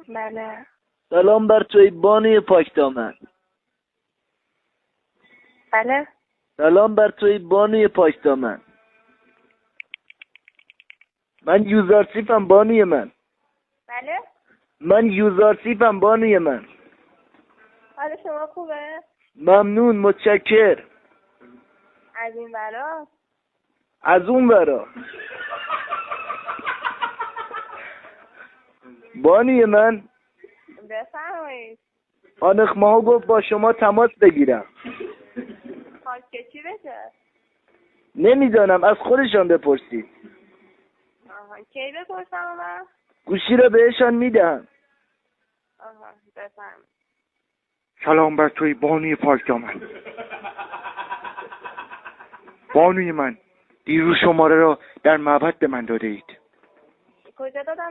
بله. سلام بر توی بانوی پاکدامن. بله. سلام بر توی بانوی پاکدامن. من یوزارسیفم بانوی من. بله. من یوزارسیفم بانوی من. حال شما خوبه؟ ممنون، متشکر. از این برا؟ از اون برا. بانوی من، بفرمایید. خانق ماها گفت با شما تماس بگیرم. خواست که چی بشه؟ نمیدانم، از خودشان بپرسید. آها، کی بپرسم من؟ گوشی را بهشان میدهم. آها، بفرمایید. سلام بر توی بانوی پاکدامن. بانوی من، دیروز شماره را در معبد به من داده اید. کجا دادم؟